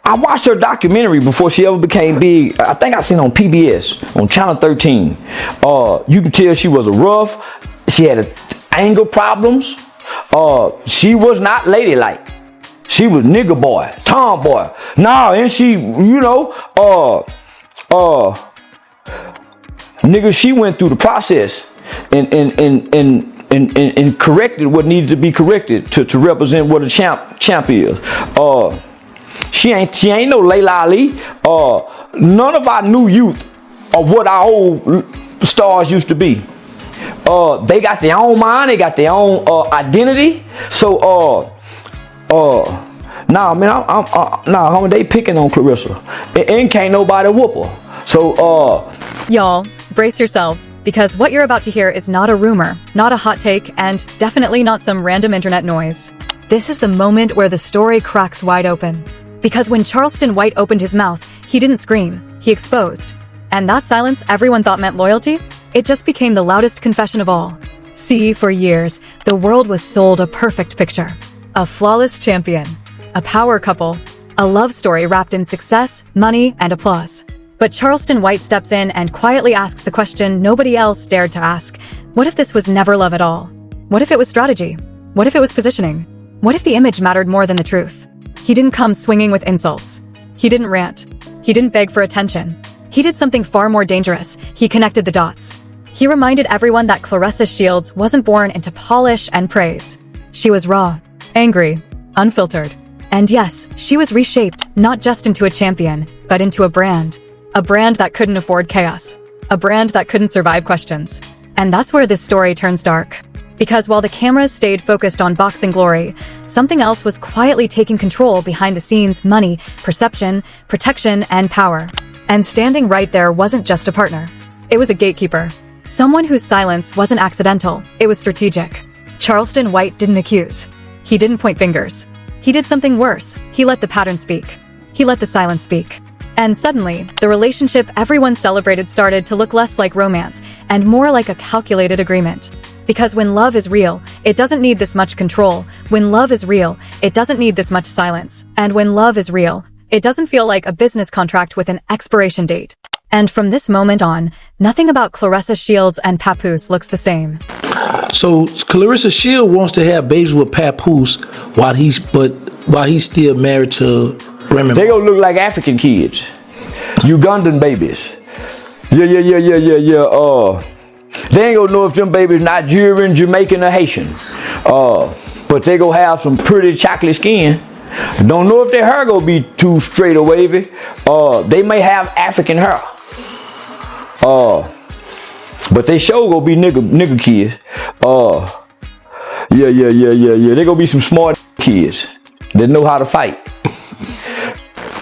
I watched her documentary before she ever became big. I think I seen it on PBS, on Channel 13. You can tell she was a rough. She had anger problems. She was not ladylike. She was nigga boy, tomboy. And she, nigga, she went through the process and corrected what needed to be corrected to represent what a champ is. She ain't no Layla Ali. None of our new youth are what our old stars used to be. They got their own mind, they got their own identity. So homie, they picking on Claressa. And can't nobody whoop her. So y'all, brace yourselves, because what you're about to hear is not a rumor, not a hot take, and definitely not some random internet noise. This is the moment where the story cracks wide open. Because when Charleston White opened his mouth, he didn't scream, he exposed. And that silence everyone thought meant loyalty, it just became the loudest confession of all. See, for years, the world was sold a perfect picture. A flawless champion, a power couple, a love story wrapped in success, money, and applause. But Charleston White steps in and quietly asks the question nobody else dared to ask. What if this was never love at all? What if it was strategy? What if it was positioning? What if the image mattered more than the truth? He didn't come swinging with insults. He didn't rant. He didn't beg for attention. He did something far more dangerous. He connected the dots. He reminded everyone that Claressa Shields wasn't born into polish and praise. She was raw, angry, unfiltered. And yes, she was reshaped not just into a champion, but into a brand. A brand that couldn't afford chaos. A brand that couldn't survive questions. And that's where this story turns dark. Because while the cameras stayed focused on boxing glory, something else was quietly taking control behind the scenes: money, perception, protection, and power. And standing right there wasn't just a partner. It was a gatekeeper. Someone whose silence wasn't accidental, it was strategic. Charleston White didn't accuse. He didn't point fingers. He did something worse. He let the pattern speak. He let the silence speak. And suddenly, the relationship everyone celebrated started to look less like romance and more like a calculated agreement. Because when love is real, it doesn't need this much control. When love is real, it doesn't need this much silence. And when love is real, it doesn't feel like a business contract with an expiration date. And from this moment on, nothing about Claressa Shields and Papoose looks the same. So Claressa Shields wants to have babies with Papoose while he's still married to Remy. They gonna look like African kids, Ugandan babies. Yeah. They ain't gonna know if them babies Nigerian, Jamaican, or Haitian. But they gonna have some pretty chocolate skin. Don't know if their hair gonna be too straight or wavy. They may have African hair. But they sure gonna be nigga kids. Yeah. They gonna be some smart kids that know how to fight.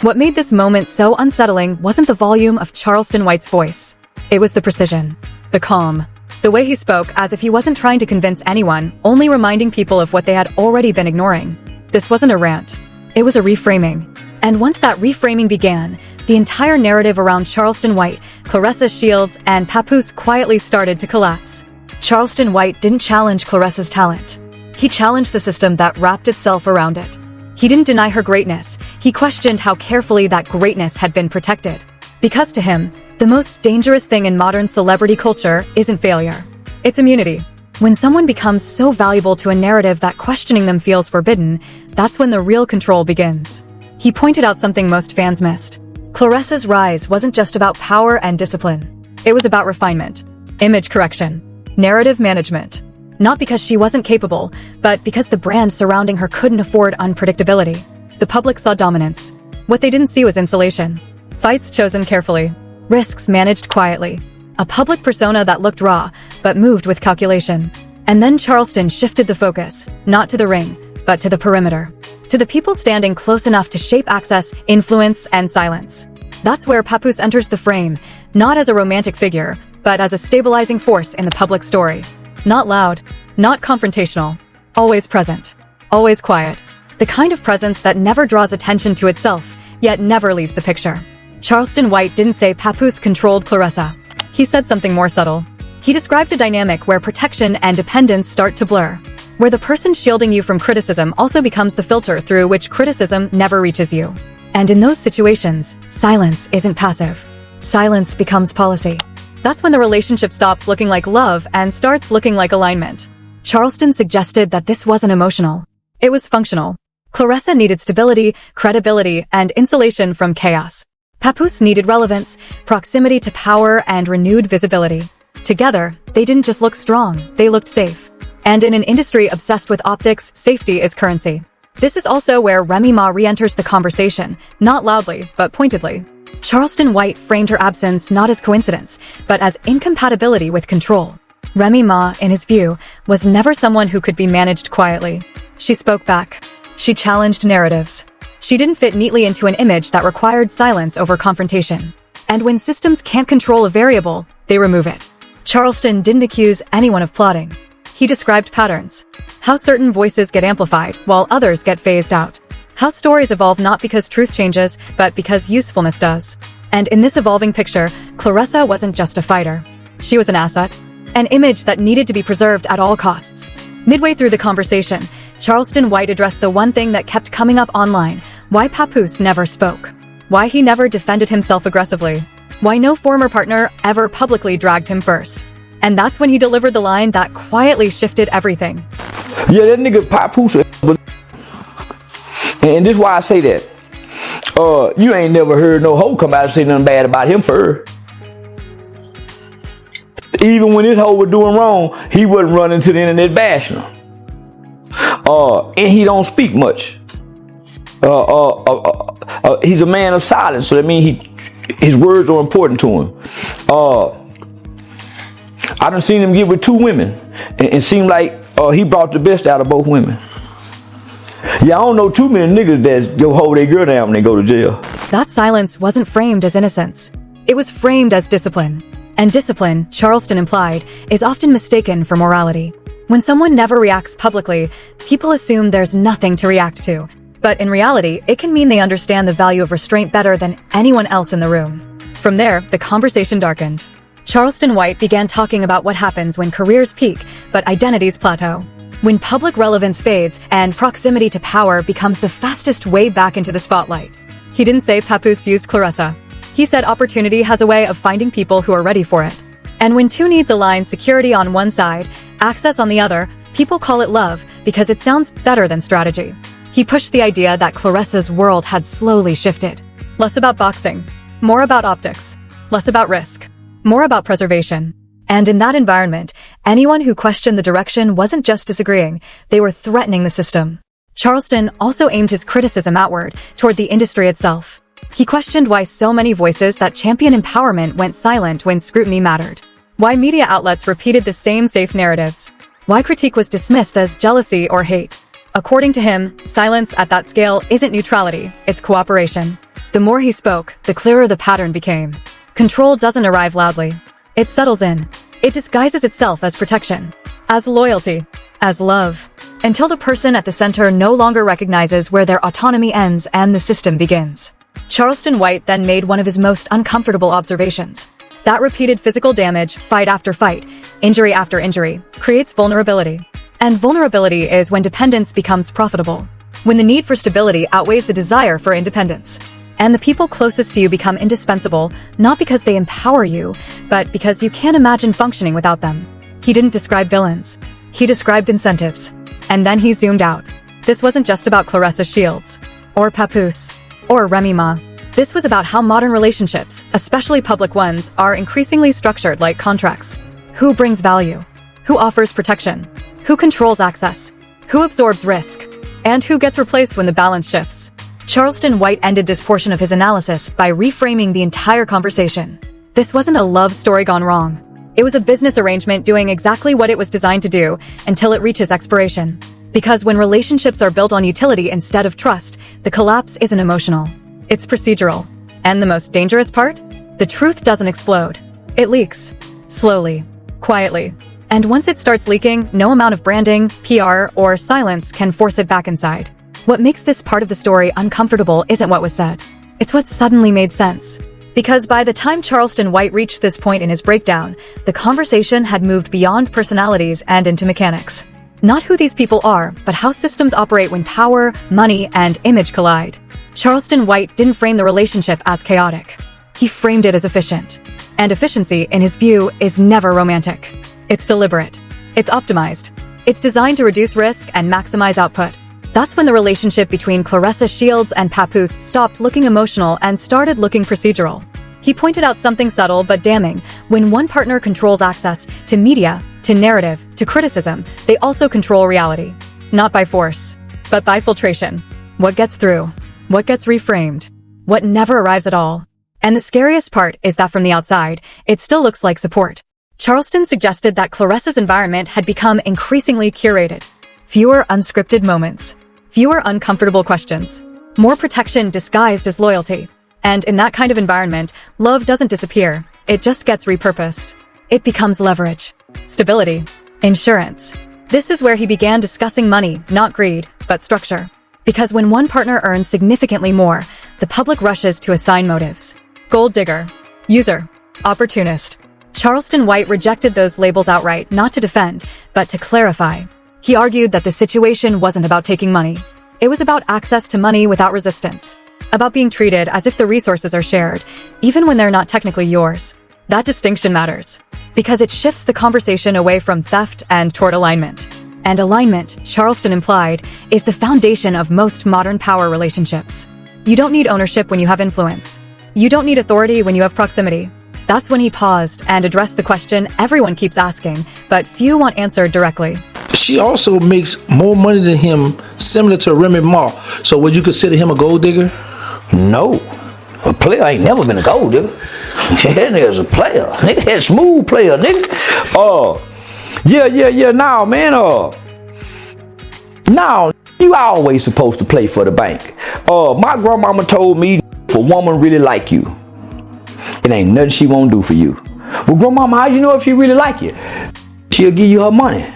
What made this moment so unsettling wasn't the volume of Charleston White's voice. It was the precision, the calm, the way he spoke as if he wasn't trying to convince anyone, only reminding people of what they had already been ignoring. This wasn't a rant. It was a reframing. And once that reframing began, the entire narrative around Charleston White, Claressa Shields, and Papoose quietly started to collapse. Charleston White didn't challenge Claressa's talent. He challenged the system that wrapped itself around it. He didn't deny her greatness. He questioned how carefully that greatness had been protected. Because to him, the most dangerous thing in modern celebrity culture isn't failure. It's immunity. When someone becomes so valuable to a narrative that questioning them feels forbidden, that's when the real control begins. He pointed out something most fans missed. Claressa's rise wasn't just about power and discipline. It was about refinement, image correction, narrative management. Not because she wasn't capable, but because the brand surrounding her couldn't afford unpredictability. The public saw dominance. What they didn't see was insulation. Fights chosen carefully. Risks managed quietly. A public persona that looked raw, but moved with calculation. And then Charleston shifted the focus, not to the ring, but to the perimeter. To the people standing close enough to shape access, influence, and silence. That's where Papoose enters the frame, not as a romantic figure, but as a stabilizing force in the public story. Not loud, not confrontational, always present, always quiet. The kind of presence that never draws attention to itself, yet never leaves the picture. Charleston White didn't say Papoose controlled Claressa. He said something more subtle. He described a dynamic where protection and dependence start to blur, where the person shielding you from criticism also becomes the filter through which criticism never reaches you. And in those situations, silence isn't passive. Silence becomes policy. That's when the relationship stops looking like love and starts looking like alignment. Charleston suggested that this wasn't emotional. It was functional. Claressa needed stability, credibility, and insulation from chaos. Papoose needed relevance, proximity to power, and renewed visibility. Together, they didn't just look strong, they looked safe. And in an industry obsessed with optics, safety is currency. This is also where Remy Ma re-enters the conversation, not loudly, but pointedly. Charleston White framed her absence not as coincidence, but as incompatibility with control. Remy Ma, in his view, was never someone who could be managed quietly. She spoke back. She challenged narratives. She didn't fit neatly into an image that required silence over confrontation. And when systems can't control a variable, they remove it. Charleston didn't accuse anyone of plotting. He described patterns. How certain voices get amplified, while others get phased out. How stories evolve not because truth changes, but because usefulness does. And in this evolving picture, Claressa wasn't just a fighter. She was an asset. An image that needed to be preserved at all costs. Midway through the conversation, Charleston White addressed the one thing that kept coming up online: why Papoose never spoke. Why he never defended himself aggressively. Why no former partner ever publicly dragged him first. And that's when he delivered the line that quietly shifted everything. Yeah, that nigga Papoose. And this is why I say that. You ain't never heard no hoe come out and say nothing bad about him first. Even when this hoe was doing wrong, he wasn't running to the internet bashing him. And he don't speak much. He's a man of silence, so that means his words are important to him. I done seen him get with 2 women, and it seemed like he brought the best out of both women. Yeah, I don't know too many niggas that go hold their girl down when they go to jail. That silence wasn't framed as innocence. It was framed as discipline. And discipline, Charleston implied, is often mistaken for morality. When someone never reacts publicly, people assume there's nothing to react to. But in reality, it can mean they understand the value of restraint better than anyone else in the room. From there, the conversation darkened. Charleston White began talking about what happens when careers peak, but identities plateau. When public relevance fades and proximity to power becomes the fastest way back into the spotlight. He didn't say Papoose used Claressa. He said opportunity has a way of finding people who are ready for it. And when 2 needs align, security on one side, access on the other, people call it love because it sounds better than strategy. He pushed the idea that Claressa's world had slowly shifted. Less about boxing, more about optics, less about risk, more about preservation. And in that environment, anyone who questioned the direction wasn't just disagreeing, they were threatening the system. Charleston also aimed his criticism outward, toward the industry itself. He questioned why so many voices that champion empowerment went silent when scrutiny mattered. Why media outlets repeated the same safe narratives. Why critique was dismissed as jealousy or hate. According to him, silence at that scale isn't neutrality, it's cooperation. The more he spoke, the clearer the pattern became. Control doesn't arrive loudly. It settles in. It disguises itself as protection, as loyalty, as love, until the person at the center no longer recognizes where their autonomy ends and the system begins. Charleston White then made one of his most uncomfortable observations. That repeated physical damage, fight after fight, injury after injury, creates vulnerability. And vulnerability is when dependence becomes profitable. When the need for stability outweighs the desire for independence. And the people closest to you become indispensable, not because they empower you, but because you can't imagine functioning without them. He didn't describe villains. He described incentives. And then he zoomed out. This wasn't just about Claressa Shields, or Papoose, or Remy Ma. This was about how modern relationships, especially public ones, are increasingly structured like contracts. Who brings value? Who offers protection? Who controls access? Who absorbs risk? And who gets replaced when the balance shifts? Charleston White ended this portion of his analysis by reframing the entire conversation. This wasn't a love story gone wrong. It was a business arrangement doing exactly what it was designed to do until it reaches expiration. Because when relationships are built on utility instead of trust, the collapse isn't emotional. It's procedural. And the most dangerous part? The truth doesn't explode. It leaks. Slowly. Quietly. And once it starts leaking, no amount of branding, PR, or silence can force it back inside. What makes this part of the story uncomfortable isn't what was said. It's what suddenly made sense. Because by the time Charleston White reached this point in his breakdown, the conversation had moved beyond personalities and into mechanics. Not who these people are, but how systems operate when power, money, and image collide. Charleston White didn't frame the relationship as chaotic. He framed it as efficient. And efficiency, in his view, is never romantic. It's deliberate. It's optimized. It's designed to reduce risk and maximize output. That's when the relationship between Claressa Shields and Papoose stopped looking emotional and started looking procedural. He pointed out something subtle but damning. When one partner controls access to media, to narrative, to criticism, they also control reality. Not by force, but by filtration. What gets through? What gets reframed? What never arrives at all? And the scariest part is that from the outside, it still looks like support. Charleston suggested that Claressa's environment had become increasingly curated. Fewer unscripted moments. Fewer uncomfortable questions. More protection disguised as loyalty. And in that kind of environment, love doesn't disappear. It just gets repurposed. It becomes leverage. Stability. Insurance. This is where he began discussing money, not greed, but structure. Because when one partner earns significantly more, the public rushes to assign motives. Gold digger. User. Opportunist. Charleston White rejected those labels outright, not to defend, but to clarify. He argued that the situation wasn't about taking money. It was about access to money without resistance. About being treated as if the resources are shared, even when they're not technically yours. That distinction matters, because it shifts the conversation away from theft and toward alignment. And alignment, Charleston implied, is the foundation of most modern power relationships. You don't need ownership when you have influence. You don't need authority when you have proximity. That's when he paused and addressed the question everyone keeps asking, but few want answered directly. She also makes more money than him, similar to Remy Ma. So would you consider him a gold digger? No. A player ain't never been a gold digger. That nigga's a player. Nigga, that smooth player, nigga. Now, man, now, you always supposed to play for the bank. My grandmama told me, if a woman really like you, it ain't nothing she won't do for you. Well, grandmama, how you know if she really like you? She'll give you her money.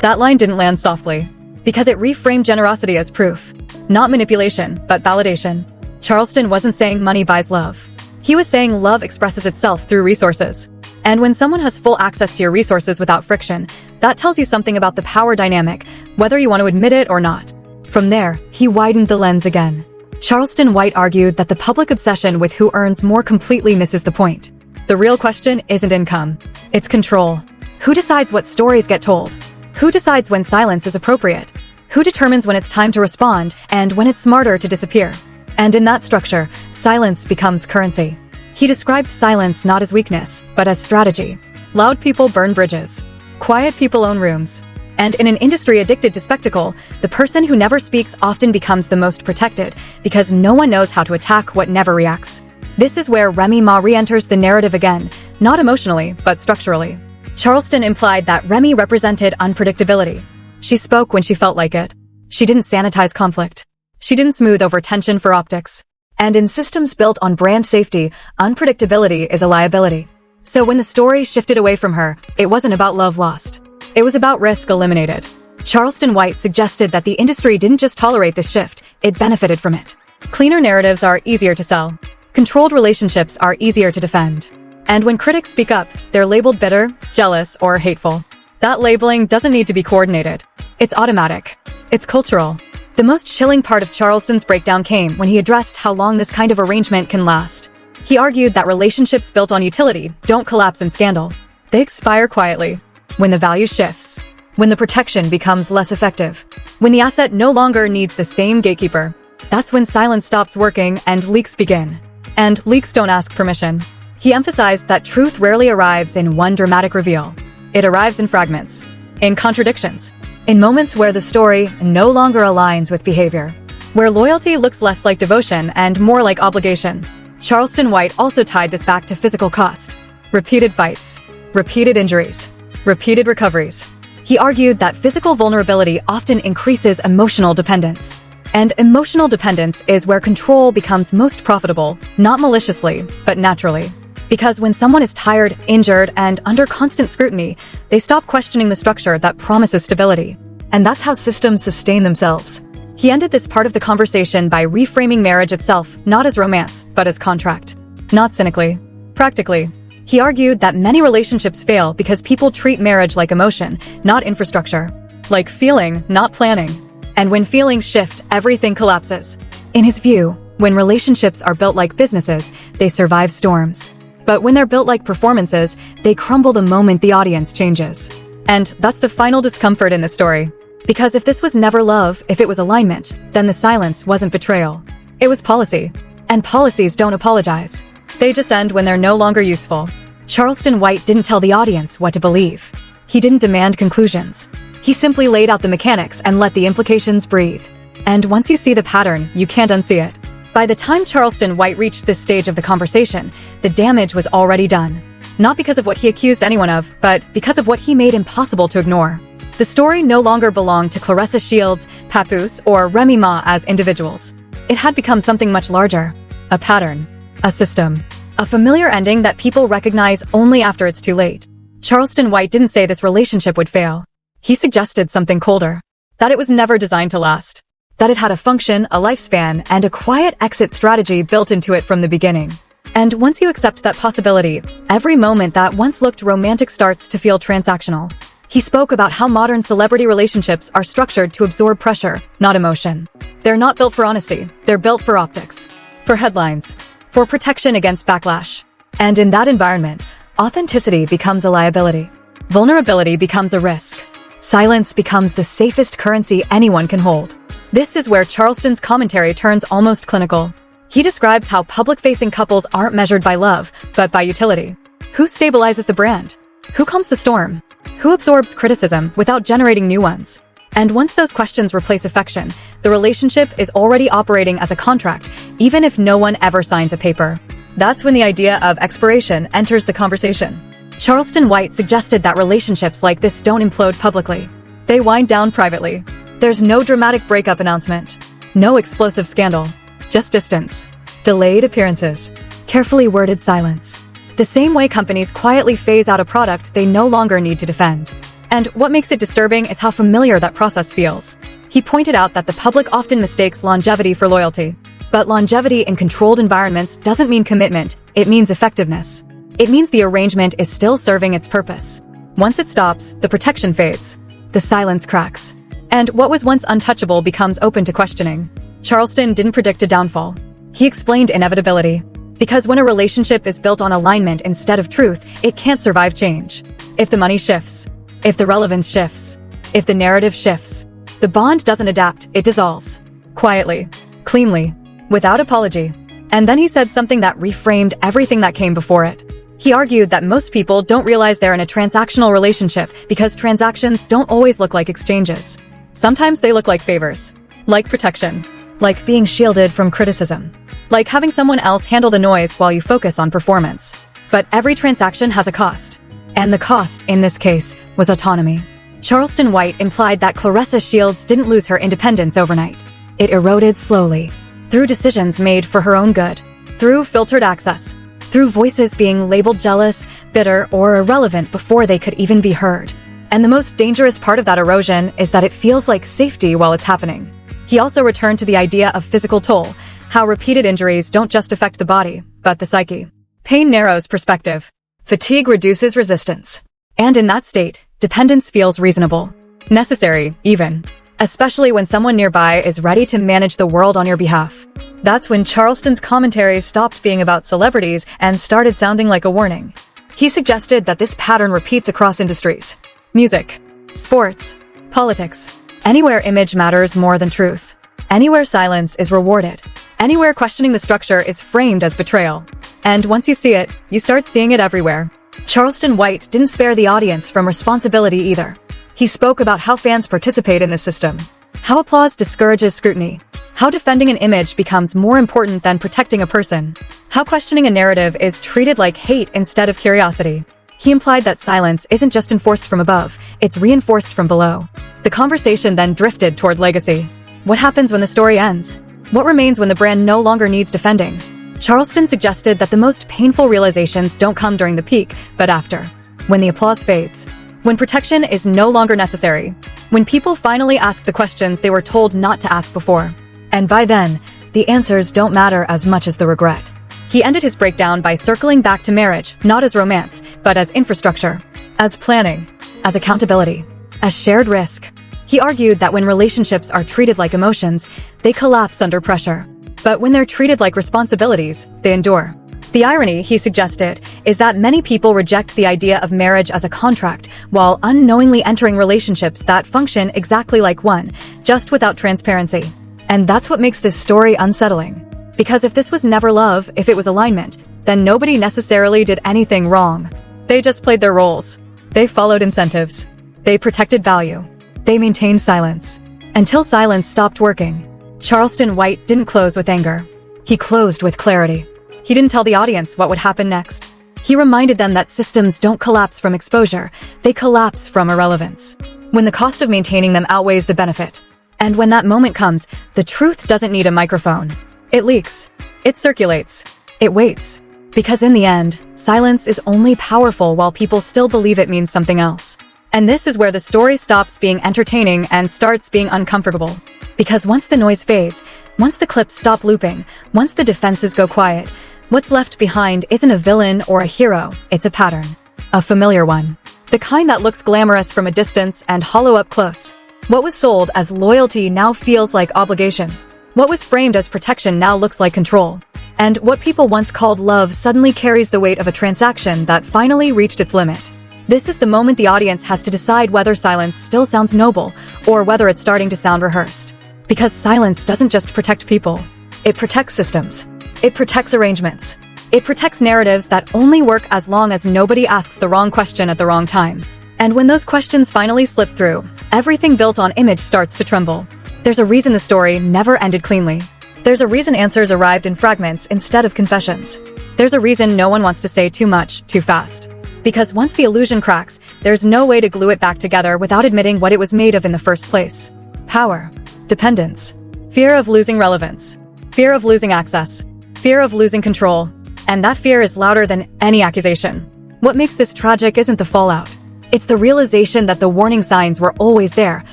That line didn't land softly, because it reframed generosity as proof. Not manipulation, but validation. Charleston wasn't saying money buys love. He was saying love expresses itself through resources. And when someone has full access to your resources without friction, that tells you something about the power dynamic, whether you want to admit it or not. From there, he widened the lens again. Charleston White argued that the public obsession with who earns more completely misses the point. The real question isn't income. It's control. Who decides what stories get told? Who decides when silence is appropriate? Who determines when it's time to respond and when it's smarter to disappear? And in that structure, silence becomes currency. He described silence not as weakness, but as strategy. Loud people burn bridges. Quiet people own rooms. And in an industry addicted to spectacle, the person who never speaks often becomes the most protected because no one knows how to attack what never reacts. This is where Remy Ma re-enters the narrative again, not emotionally, but structurally. Charleston implied that Remy represented unpredictability. She spoke when she felt like it. She didn't sanitize conflict. She didn't smooth over tension for optics. And in systems built on brand safety, unpredictability is a liability. So when the story shifted away from her, it wasn't about love lost. It was about risk eliminated. Charleston White suggested that the industry didn't just tolerate this shift, it benefited from it. Cleaner narratives are easier to sell. Controlled relationships are easier to defend. And when critics speak up, they're labeled bitter, jealous, or hateful. That labeling doesn't need to be coordinated. It's automatic. It's cultural. The most chilling part of Charleston's breakdown came when he addressed how long this kind of arrangement can last. He argued that relationships built on utility don't collapse in scandal. They expire quietly. When the value shifts. When the protection becomes less effective. When the asset no longer needs the same gatekeeper. That's when silence stops working and leaks begin. And leaks don't ask permission. He emphasized that truth rarely arrives in one dramatic reveal. It arrives in fragments. In contradictions. In moments where the story no longer aligns with behavior. Where loyalty looks less like devotion and more like obligation. Charleston White also tied this back to physical cost. Repeated fights. Repeated injuries. Repeated recoveries. He argued that physical vulnerability often increases emotional dependence. And emotional dependence is where control becomes most profitable, not maliciously, but naturally. Because when someone is tired, injured, and under constant scrutiny, they stop questioning the structure that promises stability. And that's how systems sustain themselves. He ended this part of the conversation by reframing marriage itself, not as romance, but as contract. Not cynically. Practically. He argued that many relationships fail because people treat marriage like emotion, not infrastructure. Like feeling, not planning. And when feelings shift, everything collapses. In his view, When relationships are built like businesses, they survive storms. But when they're built like performances, they crumble the moment the audience changes. And that's the final discomfort in the story. Because if this was never love, if it was alignment, then the silence wasn't betrayal. It was policy. And policies don't apologize. They just end when they're no longer useful. Charleston White didn't tell the audience what to believe. He didn't demand conclusions. He simply laid out the mechanics and let the implications breathe. And once you see the pattern, you can't unsee it. By the time Charleston White reached this stage of the conversation, the damage was already done. Not because of what he accused anyone of, but because of what he made impossible to ignore. The story no longer belonged to Claressa Shields, Papoose, or Remy Ma as individuals. It had become something much larger. A pattern. A system. A familiar ending that people recognize only after it's too late. Charleston White didn't say this relationship would fail. He suggested something colder. That it was never designed to last. That it had a function, a lifespan, and a quiet exit strategy built into it from the beginning. And once you accept that possibility, every moment that once looked romantic starts to feel transactional. He spoke about how modern celebrity relationships are structured to absorb pressure, not emotion. They're not built for honesty, they're built for optics. For headlines. For protection against backlash. And in that environment, authenticity becomes a liability. Vulnerability becomes a risk. Silence becomes the safest currency anyone can hold. This is where Charleston's commentary turns almost clinical. He describes how public-facing couples aren't measured by love, but by utility. Who stabilizes the brand? Who calms the storm? Who absorbs criticism without generating new ones? And once those questions replace affection, the relationship is already operating as a contract, even if no one ever signs a paper. That's when the idea of expiration enters the conversation. Charleston White suggested that relationships like this don't implode publicly. They wind down privately. There's no dramatic breakup announcement. No explosive scandal. Just distance. Delayed appearances. Carefully worded silence. The same way companies quietly phase out a product they no longer need to defend. And what makes it disturbing is how familiar that process feels. He pointed out that the public often mistakes longevity for loyalty. But longevity in controlled environments doesn't mean commitment, it means effectiveness. It means the arrangement is still serving its purpose. Once it stops, the protection fades. The silence cracks. And what was once untouchable becomes open to questioning. Charleston didn't predict a downfall. He explained inevitability. Because when a relationship is built on alignment instead of truth, it can't survive change. If the money shifts, if the relevance shifts, if the narrative shifts, the bond doesn't adapt, it dissolves. Quietly, cleanly, without apology. And then he said something that reframed everything that came before it. He argued that most people don't realize they're in a transactional relationship because transactions don't always look like exchanges. Sometimes they look like favors. Like protection. Like being shielded from criticism. Like having someone else handle the noise while you focus on performance. But every transaction has a cost. And the cost, in this case, was autonomy. Charleston White implied that Claressa Shields didn't lose her independence overnight. It eroded slowly. Through decisions made for her own good. Through filtered access. Through voices being labeled jealous, bitter, or irrelevant before they could even be heard. And the most dangerous part of that erosion is that it feels like safety while it's happening. He also returned to the idea of physical toll, how repeated injuries don't just affect the body, but the psyche. Pain narrows perspective. Fatigue reduces resistance. And in that state, dependence feels reasonable. Necessary, even. Especially when someone nearby is ready to manage the world on your behalf. That's when Charleston's commentary stopped being about celebrities and started sounding like a warning. He suggested that this pattern repeats across industries. Music, sports, politics. Anywhere image matters more than truth. Anywhere silence is rewarded. Anywhere questioning the structure is framed as betrayal. And once you see it, you start seeing it everywhere. Charleston White didn't spare the audience from responsibility either. He spoke about how fans participate in the system. How applause discourages scrutiny. How defending an image becomes more important than protecting a person. How questioning a narrative is treated like hate instead of curiosity. He implied that silence isn't just enforced from above, it's reinforced from below. The conversation then drifted toward legacy. What happens when the story ends? What remains when the brand no longer needs defending? Charleston suggested that the most painful realizations don't come during the peak, but after. When the applause fades. When protection is no longer necessary. When people finally ask the questions they were told not to ask before. And by then, the answers don't matter as much as the regret. He ended his breakdown by circling back to marriage, not as romance, but as infrastructure, as planning, as accountability, as shared risk. He argued that when relationships are treated like emotions, they collapse under pressure. But when they're treated like responsibilities, they endure. The irony, he suggested, is that many people reject the idea of marriage as a contract while unknowingly entering relationships that function exactly like one, just without transparency. And that's what makes this story unsettling. Because if this was never love, if it was alignment, then nobody necessarily did anything wrong. They just played their roles. They followed incentives. They protected value. They maintained silence. Until silence stopped working. Charleston White didn't close with anger. He closed with clarity. He didn't tell the audience what would happen next. He reminded them that systems don't collapse from exposure, they collapse from irrelevance. When the cost of maintaining them outweighs the benefit. And when that moment comes, the truth doesn't need a microphone. It leaks. It circulates. It waits. Because in the end, silence is only powerful while people still believe it means something else. And this is where the story stops being entertaining and starts being uncomfortable. Because once the noise fades, once the clips stop looping, once the defenses go quiet, what's left behind isn't a villain or a hero, it's a pattern. A familiar one. The kind that looks glamorous from a distance and hollow up close. What was sold as loyalty now feels like obligation. What was framed as protection now looks like control. And what people once called love suddenly carries the weight of a transaction that finally reached its limit. This is the moment the audience has to decide whether silence still sounds noble or whether it's starting to sound rehearsed. Because silence doesn't just protect people. It protects systems. It protects arrangements. It protects narratives that only work as long as nobody asks the wrong question at the wrong time. And when those questions finally slip through, everything built on image starts to tremble. There's a reason the story never ended cleanly. There's a reason answers arrived in fragments instead of confessions. There's a reason no one wants to say too much, too fast. Because once the illusion cracks, there's no way to glue it back together without admitting what it was made of in the first place. Power. Dependence. Fear of losing relevance. Fear of losing access. Fear of losing control. And that fear is louder than any accusation. What makes this tragic isn't the fallout. It's the realization that the warning signs were always there,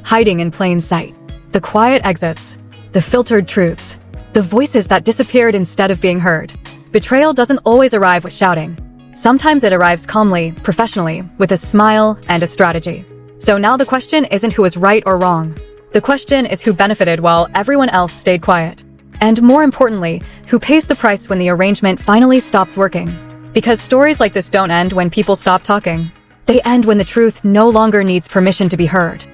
hiding in plain sight. The quiet exits. The filtered truths. The voices that disappeared instead of being heard. Betrayal doesn't always arrive with shouting. Sometimes it arrives calmly, professionally, with a smile and a strategy. So now the question isn't who is right or wrong. The question is who benefited while everyone else stayed quiet. And more importantly, who pays the price when the arrangement finally stops working. Because stories like this don't end when people stop talking. They end when the truth no longer needs permission to be heard.